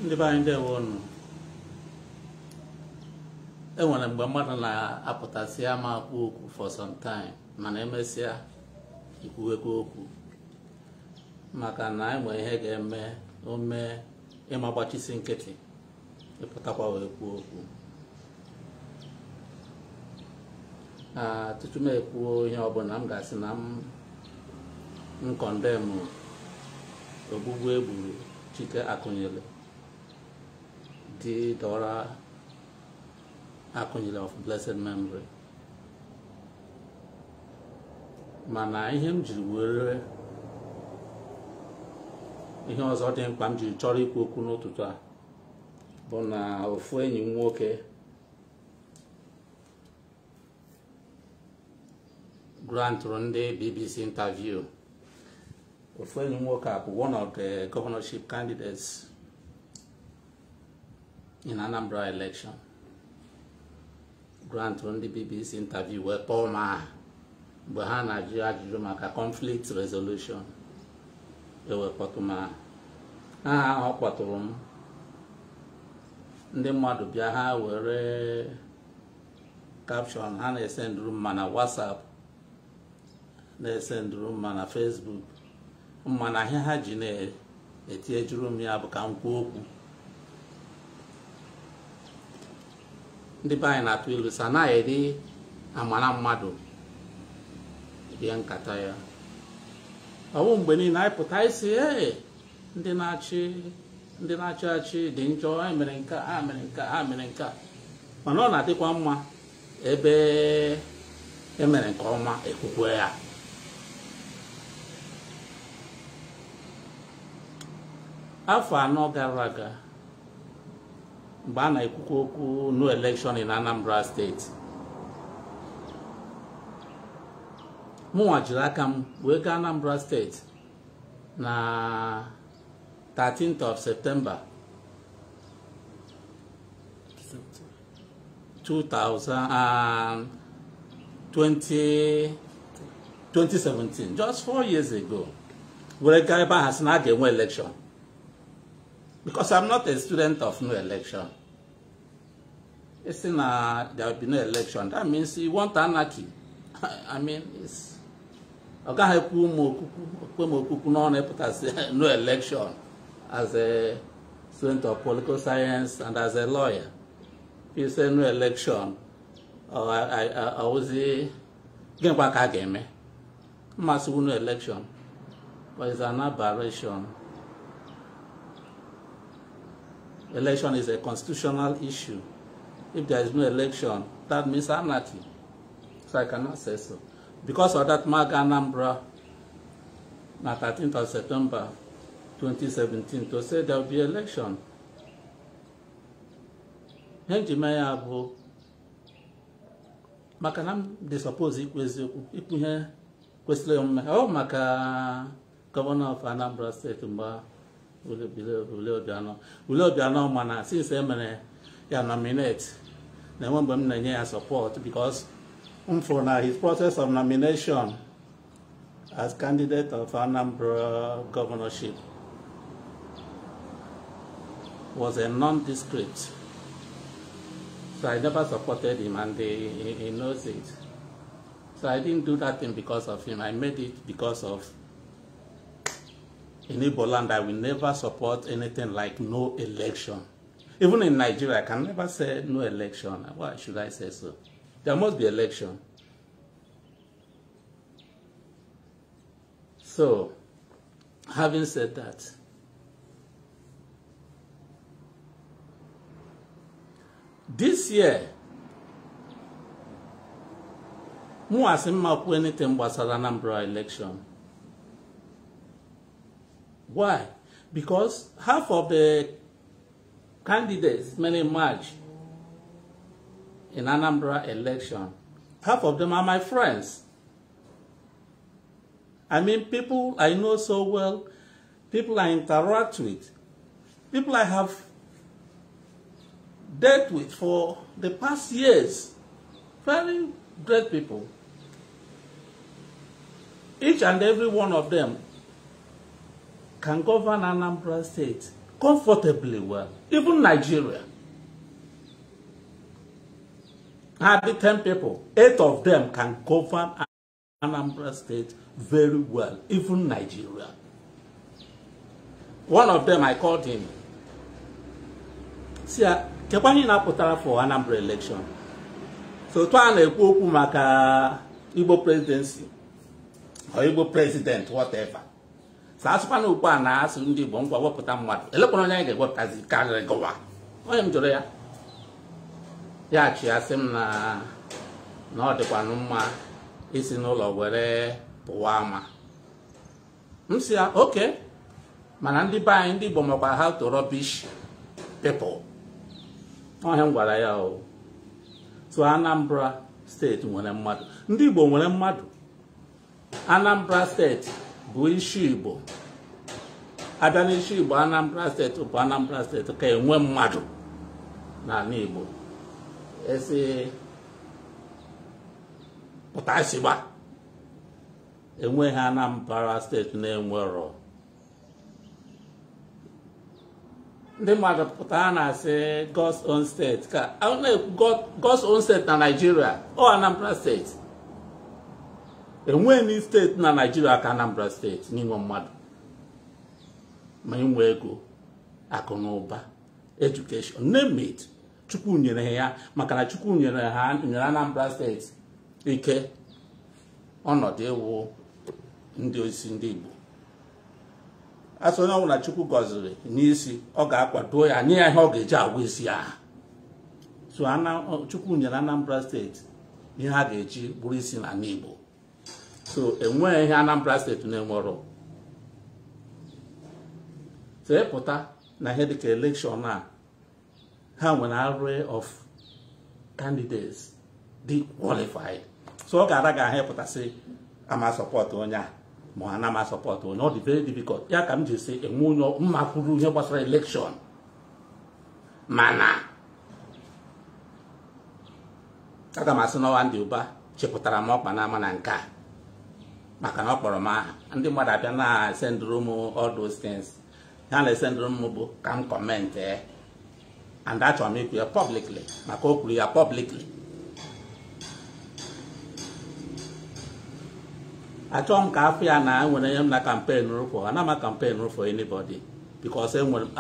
ndị be anyị ndewo unu. Enwere mgbe mmadụ na-apụtasị ama akwu okwu for some time mana emesịa ikwuwekwa okwu maka na enwe ihe ga-eme ome ịma gbachisi nkịtị ịpụtakwa wee kwuo okwu. Tutu m ekwuo ihe ọbụla m ga-asị na m kọndemụ ogbugbu egburu Chike Akunyele dị Dora Akunyele of blessed memory. Mana ihe m jiri were ihe ọzọ dị mkpa m jiri chọrọ ikwu okwu n'ụtụtụ a bụ na ofu enyi m nwoke grantụrụ ndị BBC interview. Ofu enyi m nwoke a bụ one of the governorship candidates in Anambra election. Grantụrụ ndị BBC interview wee kpọọ m mgbe ha na-ajụ ajụjụ maka conflict resolution. Ewekpọtụ m aha ọ kpọtụrụ m, ndị mmadụ bịa ha were caption ha na-esenduru m na WhatsApp, na-esenduru m na Facebook, mana ihe ha ji na-etinye juru m ya bụ ka m kwuo okwu. Ndị be anyị na-atụ ilu sa na-eri amara mmadụ bịa nkata ya. Ọwụ mgbe niile anyị pụta isi ndị na-achị achị dị njọ, emere nke a mere nke a mere nke a, mana ọ na-adịkwa mma ebe emere nke ọma ekwukwe ya. Afọ 4 gara aga mgbe a na-ekwukwa okwu no election in Anambra State, mụnwa jiri aka m wee gaa Anambra State na 13th of September 2017, just 4 years ago. Were gaa ebe ahụ sị na a ga-enwe election. Because I'm not a student of no election. It's in there will be no election. That means you want anarchy. I mean, it's no election as a student of political science and as a lawyer. If you say no election, or I was getting back again, must no election, but it's an aberration. Election is a constitutional issue. If there is no election, that means anarchy. So I cannot say so. Because of that, Anambra, on 13th of September 2017, to say there will be election. Njenje bụ maka na m suppose ikwu ihe kwesịrị omume ọ maka Governor of Anambra State mgbe Ule Obiano mana since emere ya nominate na enwe mgbe m na-enye ya support because for his process of nomination as candidate of Anambra governorship was a nondescript. So I never supported him, and he knows it. So I didn't do that thing because of him. I made it because of in Igbo land, I will never support anything like no election. Even in Nigeria, I can never say no election. Why should I say so? There must be election. So, having said that, this year, mu asimma anything gbasara Anambra election. Why? Because half of the candidates, many march in Anambra election, half of them are my friends. I mean, people I know so well, people I interact with, people I have dealt with for the past years. Very great people. Each and every one of them can govern Anambra State comfortably well. Even Nigeria had the 10 people, 8 of them can govern Anambra State very well, even Nigeria. One of them, I called him. See, Kepani na putara for Anambra election. So, Twana Epoku Maka Igbo presidency or Igbo president, whatever. So, as far as Ubah na asu ndi Igbo ngwa wepụta mmadụ. Elekwana onye ga wepụtazi karịrị gọwa. Onye m jụrụ ya. Ya chi asị m na ọ dịkwanụ mma isi n'ụlọ were pụwa ama. M sị ya, okay. Mana ndị be anyị ndị Igbo makwa how to rubbish people. Onye m gwara ya o. So Anambra State nwere mmadụ. Ndị Igbo nwere mmadụ. Anambra State bụ isi Igbo. Abịa n'isi Igbo Anambra State bụ Anambra State ka enwe mmadụ n'ala Igbo. Esi pụta sigba. Enweghị Anambra State na-enwero. Ndị mmadụ pụtara na-asị God's own state ka a na-ekwu God's own state na Nigeria or Anambra State. Enweghị steeti na Nigeria ka Anambra State n'inwe mmadụ ma inwe ego, akụ na ụba, education, name it. Chukwu nyere ya maka na Chukwu nyere Anambra State ike ọnọdụ ewu ndị osi ndị Igbo. Asọ onye ọbụla Chukwu gọziri n'isi ọ ga-akwado ya nye ya ihe ọ ga-eji agwa isi ya. So Chukwu nyere Anambra State ihe ha ga-eji bụrụ isi na Igbo. So enweghị ihe Anambra State na-enwero. So ịpụta na ihe dịka election a ha nwere array of candidates dị qualified. So ọ ga-ara ga-ahụ ịpụtasị ama support onye a ma ana ma support onye. Ọ dị very difficult. Ya ka m ji sị enwe onye mma kwuru ihe gbasara election. Mana aga m asị n'ọwa ndị Ubah chepụtara m ọkpa n'ama na nke a maka na ọ kpọrọ m aha. Ndị mmadụ abịa na sendụrụ m all those things. Ha na-esendụrụ m bụ ka m comment and achọrọ m ikwu ya publicly maka o kwuru ya publicly. Achọrọ m ka afọ ya na nwere ihe m na campaign for. Ana m campaign for anybody because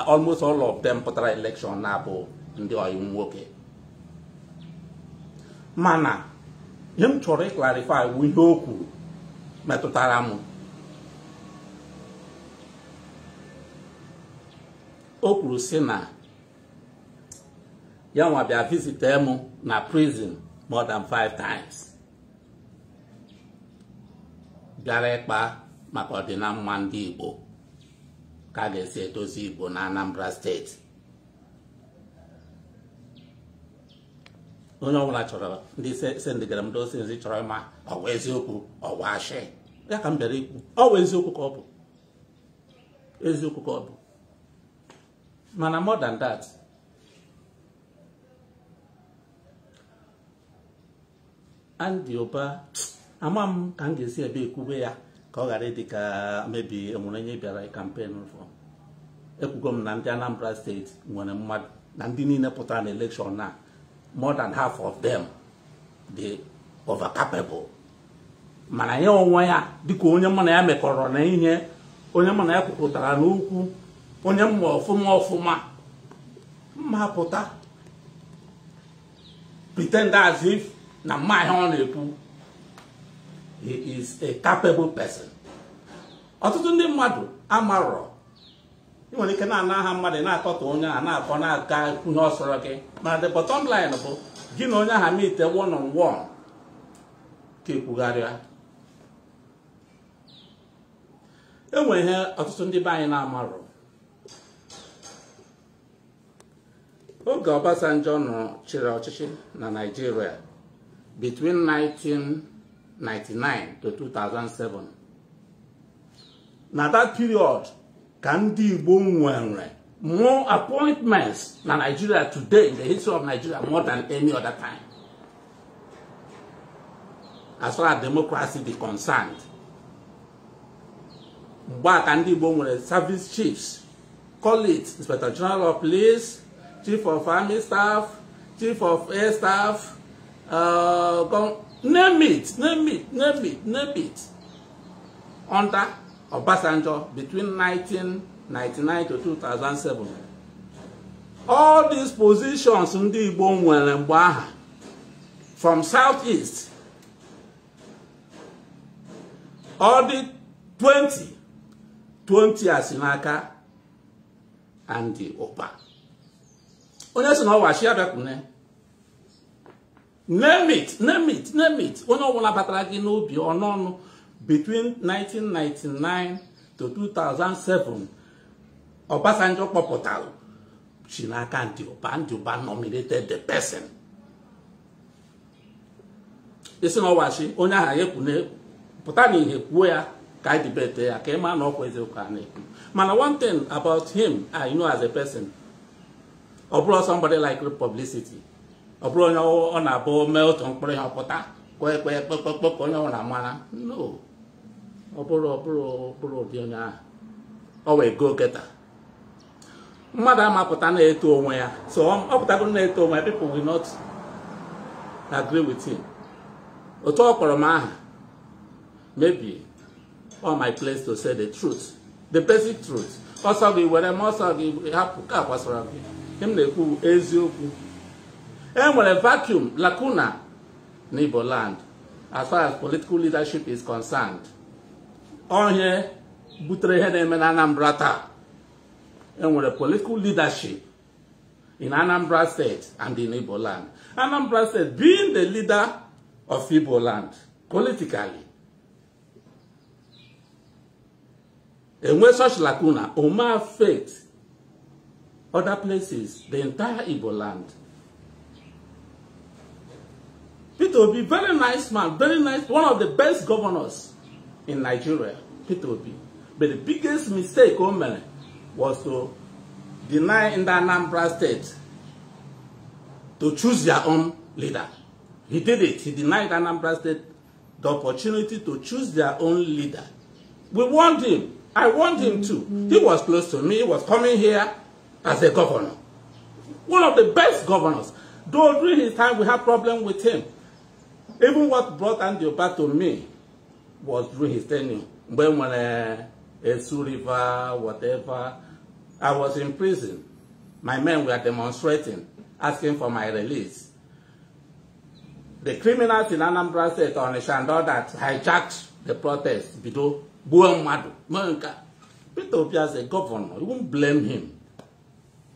almost all of them pụtara election na-abụ ndị oyi nwoke. Mana ihe m chọrọ ịklarify bụ ihe o kwuru metụtara m. O kwuru sị na ya nwa bịa visit m na prison more than 5 times. Bịara ịkpa maka ọdịna mma ndị Igbo ka a ga-esi edozi Igbo na Anambra State. Onye ọbụla chọrọ ndị sendịgara m dozi nzi chọrọ ịma ọwa eziokwu ọwa ashị. Ya ka m bịara ikwu ọwa eziokwu ka ọ bụ. Eziokwu ka ọ bụ. Mana more than that, and Ubah ama m ka m ga-esi ebe ekwube ya ka ọ ghara ịdị ka mebi enwere onye bịara campaign for. Ekwugo m na ndị Anambra State nwere mmadụ na ndị niile pụtara na election na more than half of them dị over capable. Mana ya onwe ya dịka onye mụ na ya mekọrọ na ihe, onye mụ na ya kwupụtara n'okwu, onye mma ọfụma mma pụta pretend as if na mma ihe ọ na-ekwu. He is a capable person. Ọtụtụ ndị mmadụ amarọ. Ị nwere ike na-ana aha mmadụ na-akọta onye a na-akọ na-aga ihe ọ sọrọ gị. Mana the bottom line bụ gị na onye aha meet one on one ka ekwugharịa. Enwere ihe ọtụtụ ndị be anyị na-amarọ. Oge Obasanjo nọ chịrị ọchịchị na Nigeria between 1999 to 2007. Na that period ka ndị Igbo nwere more appointments na Nigeria today in the history of Nigeria more than any other time. As far as democracy is concerned. Mgbe ka ndị Igbo nwere service chiefs call it Inspector General of Police, Chief of Army Staff, Chief of Air Staff, name it. Under Obasanjo between 1999 to 2007. All these positions ndị Igbo nwere mgbe aha, from Southeast, all the 20 Asinaka and the Ubah. Onye si na ọwa shi abịakwune. Name it. Onye ọbụla batara gị n'obi ọnụọnụ between 1999 to 2007, Obasanjo kpọpụtara Chinaka and the Ubah nominated the person. Isi na ọwa shi onye aha ekwune pụta n'ihe kwuo ya ka anyị debate ya ka ịma na ọkwa eziokwu a na-ekwu. Mana one thing about him, I know as a person, ọ bụrụ somebody like publicity. Ọ bụrụ onye ọ na-abụ mee otu mkpụrụ ihe ọpụta kpekpekpekpekpe ka onye ọ na-amara. No. Ọ bụrụ ụdị onye ahụ. Ọ wee go getter. Mmadụ amapụta na-eto onwe ya. So ọ pụtagoro na-eto onwe ya, people will not agree with him. Otu ọ kpọrọ m aha, maybe all my place to say the truth, the basic truth. Also gị were m ọsọ gị hapụ ka akwasara gị. Him na-ekwu eziokwu. Enwere vacuum, lacuna in Igbo land as far as political leadership is concerned. Onye butere ihe na-eme na Anambra taa. Enwere political leadership in Anambra State and in Igbo land. Anambra State being the leader of Igbo land politically. Enwere such lacuna, Oma affect other places, the entire Igbo land. Peter Obi, very nice man, very nice, one of the best governors in Nigeria, Peter Obi. But the biggest mistake was to deny in the Anambra State to choose their own leader. He did it. He denied Anambra State the opportunity to choose their own leader. We want him. I want him too. He was close to me. He was coming here as a governor. One of the best governors. Though during his time we had problem with him. Even what brought Andy Ubah to me was during his tenure. When Esu River, whatever, I was in prison. My men were demonstrating, asking for my release. The criminals in Anambra State on the Shandor that hijacked the protest, Bido, Buamadu, Manka. Peter Obi as a governor, you won't blame him.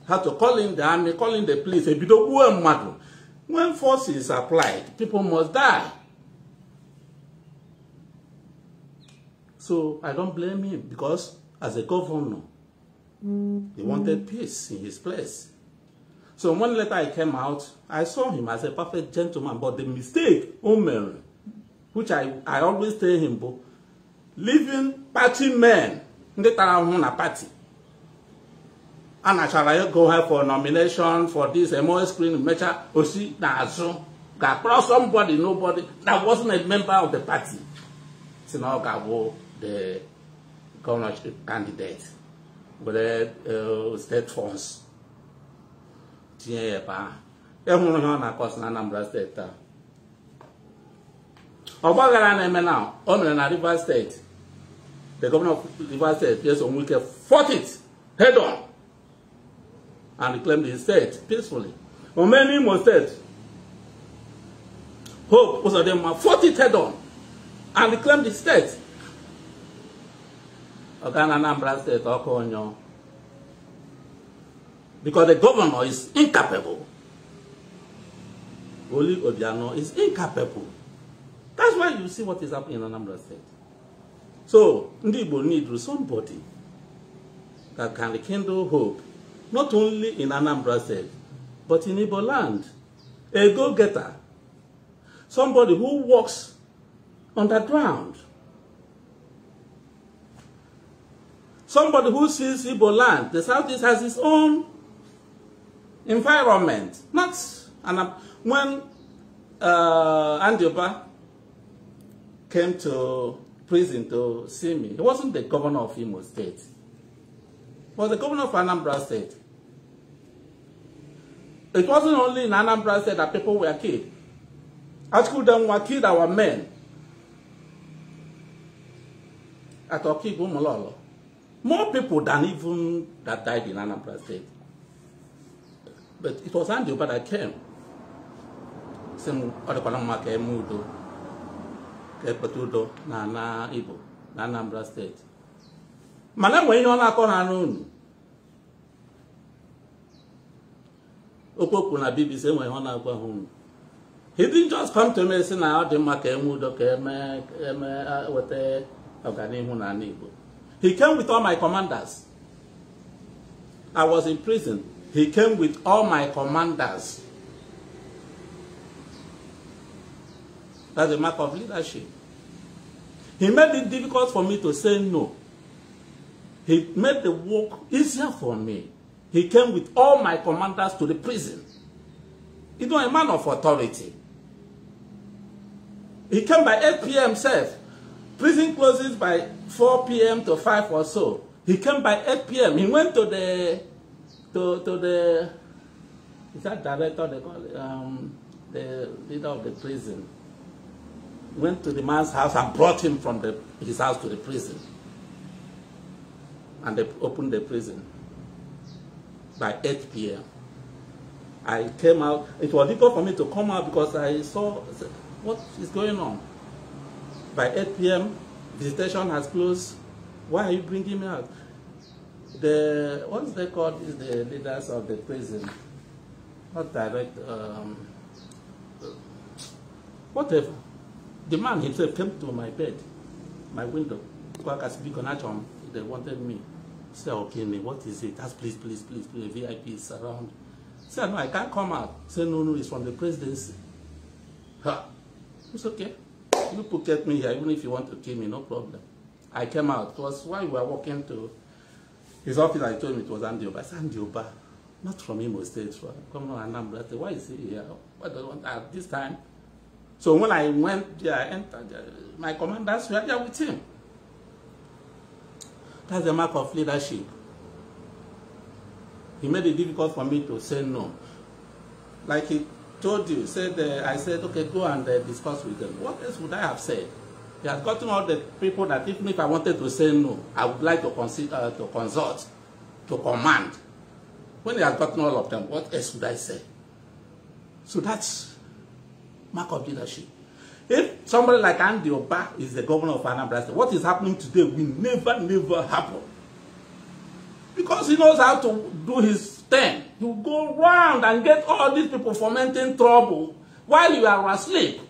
Had to call in the army, call in the police, Bido, Buamadu. When force is applied, people must die. So I don't blame him because as a governor, he wanted peace in his place. So when later I came out, I saw him as a perfect gentleman. But the mistake, which I always tell him, but leaving party men, they party. And I shall go here for nomination for this MOS screen measure. Osi Nazo. Got somebody, nobody that wasn't a member of the party. So now Gabo, the governorship candidate, but the state funds. Anambra State. Ubah now, on River State. The governor of River State, yes, on week fought it head on. And reclaimed his state peacefully. On many more states, Hope was of them fought it head on and reclaimed his state. Anambra State, because the governor is incapable. Oli Obiano is incapable. That's why you see what is happening in Anambra State. So, Ndibo need somebody that can rekindle hope. Not only in Anambra State, but in Igbo land. A go-getter. Somebody who walks underground. Somebody who sees Igbo land. The Southeast has its own environment. Not when Andy Ubah came to prison to see me, he wasn't the governor of Imo State. was the governor of Anambra State. It wasn't only in Anambra State that people were killed. At Kudam were killed our men. At Okigumololo. More people than even that died in Anambra State. But it was Andy Ubah that came. Same other Panama came Mudo, Kepetudo, Nana Ibo, Anambra State. Mana when you're not on Okoku na BBC when you're not home. He didn't just come to me and say, "Now the Makemudo came with the Organimu." He came with all my commanders. I was in prison. He came with all my commanders. That's a mark of leadership. He made it difficult for me to say no. He made the work easier for me. He came with all my commanders to the prison. He's not a man of authority. He came by 8 p.m. safe. Prison closes by 4 p.m. to 5 or so. He came by 8 p.m. He went to the is that director, they call it, the leader of the prison. Went to the man's house and brought him from his house to the prison. And they opened the prison by 8 p.m. I came out. It was difficult for me to come out because I saw what is going on. By 8 p.m., visitation has closed. Why are you bringing me out? What is they called is the leaders of the prison. Not direct, whatever. The man himself came to my bed, my window. They wanted me. I said, okay, what is it? Ask, please, VIP is around. I said, no, I can't come out. I said, no, it's from the presidency. It's okay. You put me here, even if you want to kill me, no problem. I came out. It was while we were walking to his office. I told him it was Andy Ubah. I said, Andy Ubah, not from Imo State, from Anambra. I said, why is he here? What do you want at this time? So when I went there, I entered, my commanders were there with him. That's the mark of leadership. He made it difficult for me to say no. Like he told you, I said, okay, go and discuss with them. What else would I have said? He has gotten all the people that even if I wanted to say no, I would like to consider, to consult, to command. When he has gotten all of them, what else would I say? So that's mark of leadership. If somebody like Andy Ubah is the governor of Anambra State, what is happening today will never happen. Because he knows how to do his thing. He will go around and get all these people fomenting trouble while you are asleep.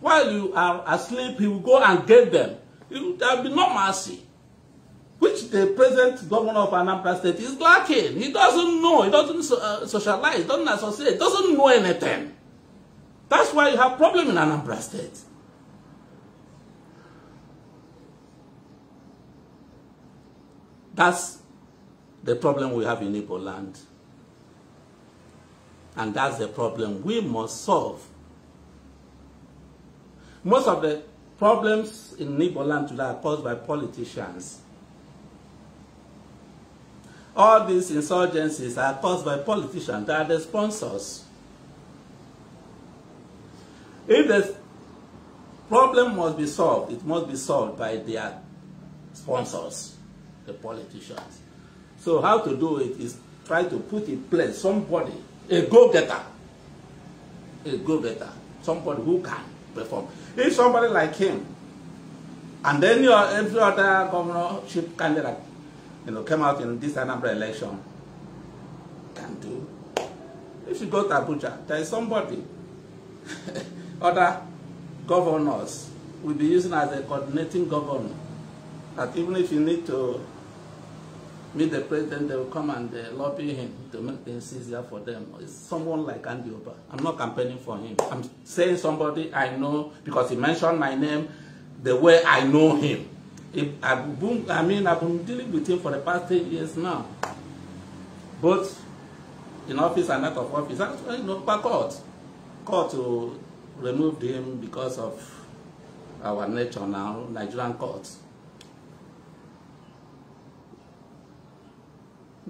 While you are asleep, he will go and get them. There will be no mercy. Which the present governor of Anambra State is lacking. He doesn't know. He doesn't socialize. He doesn't associate. He doesn't know anything. That's why you have problem in Anambra State. That's the problem we have in Igbo land. And that's the problem we must solve. Most of the problems in Igbo land today are caused by politicians. All these insurgencies are caused by politicians. They are the sponsors. If the problem must be solved, it must be solved by their sponsors, the politicians. So how to do it is try to put in place somebody, a go-getter, somebody who can perform. If somebody like him, and then every other governorship candidate, came out in this Anambra election, can do. If you go to Abuja, there is somebody, other governors will be using as a coordinating governor, that even if you need to meet the president, they will come and lobby him to make things easier for them. It's someone like Andy Ubah. I'm not campaigning for him. I'm saying somebody I know because he mentioned my name the way I know him. I've been dealing with him for the past 10 years now. Both in office and out of office. By court to remove him because of our nature now, Nigerian courts.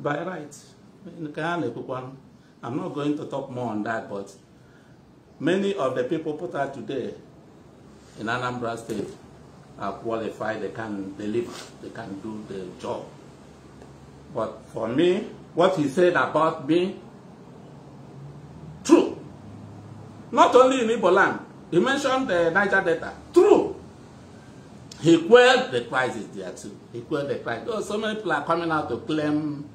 by right. I'm not going to talk more on that, but many of the people put out today in Anambra State are qualified, they can deliver, they can do the job. But for me, what he said about me, true. Not only in Igbo land, he mentioned the Niger Delta, true. He quelled the crisis there too. He quelled the crisis. Oh, so many people are coming out to claim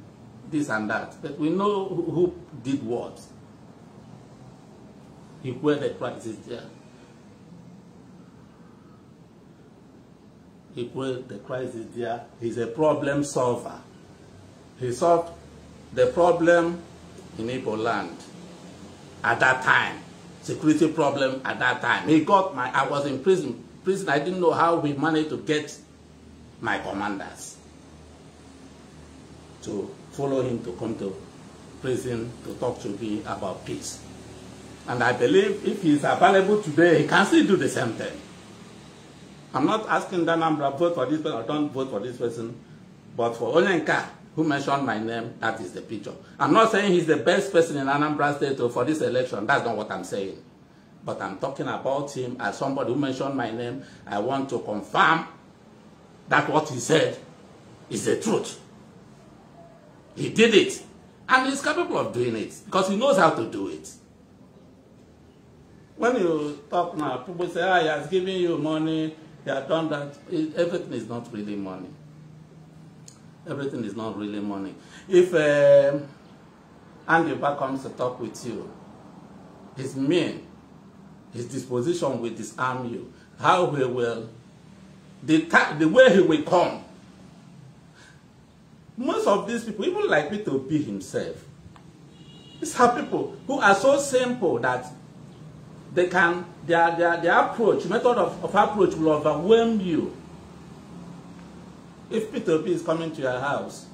this and that, but we know who did what. He quelled the crisis there. He quelled the crisis there. He's a problem solver. He solved the problem in Igbo land at that time. Security problem at that time. He got I was in prison. I didn't know how we managed to get my commanders to follow him to come to prison to talk to me about peace. And I believe if he's available today, he can still do the same thing. I'm not asking the Anambra vote for this person or don't vote for this person, but for Onyenka, who mentioned my name, that is the picture. I'm not saying he's the best person in Anambra State for this election. That's not what I'm saying. But I'm talking about him as somebody who mentioned my name. I want to confirm that what he said is the truth. He did it. And he's capable of doing it because he knows how to do it. When you talk now, people say, he has given you money, he has done that. Everything is not really money. Everything is not really money. If Andy Ubah comes to talk with you, his mean, his disposition will disarm you. How he will, the way he will come. Most of these people, even like Peter Ubah himself, these are people who are so simple that they can, their approach, method of approach will overwhelm you. If Peter Ubah is coming to your house,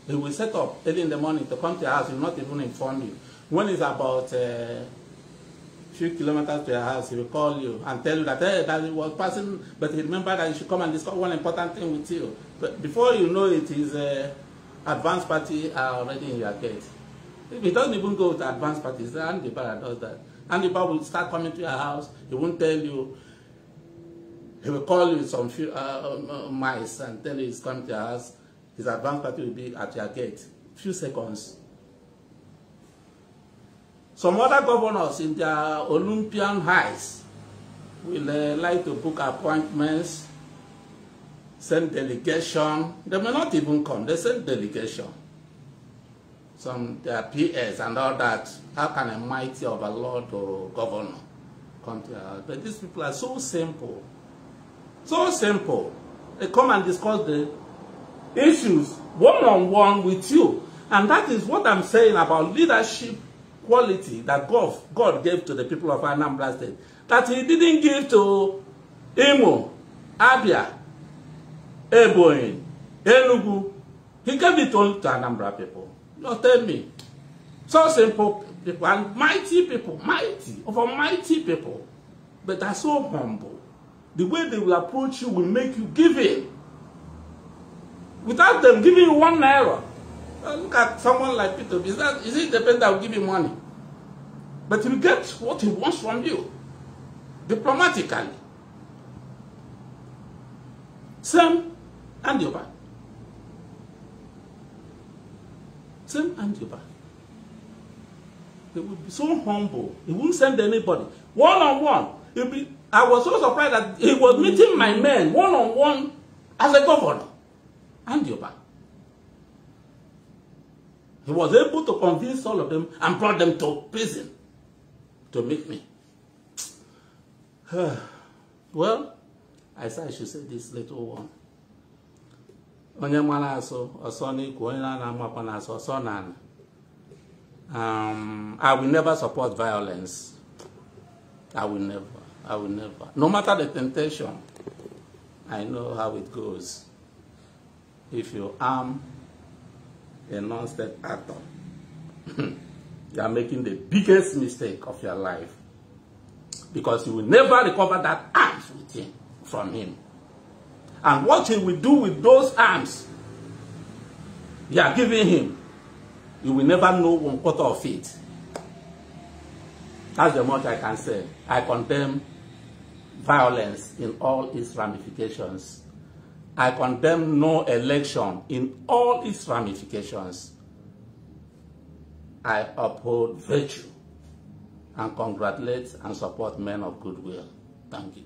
he will set up early in the morning to come to your house. He will not even inform you. When it's about a few kilometers to your house, he will call you and tell you that, hey, that he was passing, but he remembered that you should come and discuss one important thing with you. But before you know it, his advanced party are already in your gate. If he doesn't even go to advanced parties, Andy Ubah does that. Andy Ubah will start coming to your house. He won't tell you. He will call you with some few mice and tell you he's coming to your house. His advanced party will be at your gate. Few seconds. Some other governors in their Olympian highs will like to book appointments, send delegation. They may not even come. They send delegation. Some their PS and all that. How can a mighty overlord or governor come to your house? But these people are so simple. So simple. They come and discuss the issues one-on-one with you. And that is what I'm saying about leadership quality that God gave to the people of Anambra State. That he didn't give to Imo, Abia, Ebonyi, Enugu. He gave it only to Anambra people. Just tell me. So simple people and mighty people, mighty people. But they're so humble. The way they will approach you will make you give in. Without them giving you 1 naira. Look at someone like Peter Ubah. Is it the person that will give you money? But he will get what he wants from you. Diplomatically. Same Andy Ubah. Same Andy Ubah. He will be so humble. He won't send anybody. One-on-one. I was so surprised that he was meeting my men one-on-one as a governor. Andy Ubah. He was able to convince all of them and brought them to prison to meet me. Well, I said I should say this little one. I will never support violence. I will never. No matter the temptation, I know how it goes. If you arm a non-state actor, you are making the biggest mistake of your life, because you will never recover that arms from him. And what he will do with those arms you are giving him, you will never know 1/4 of it. That's the much I can say. I condemn violence in all its ramifications. I condemn no election in all its ramifications. I uphold virtue and congratulate and support men of goodwill. Thank you.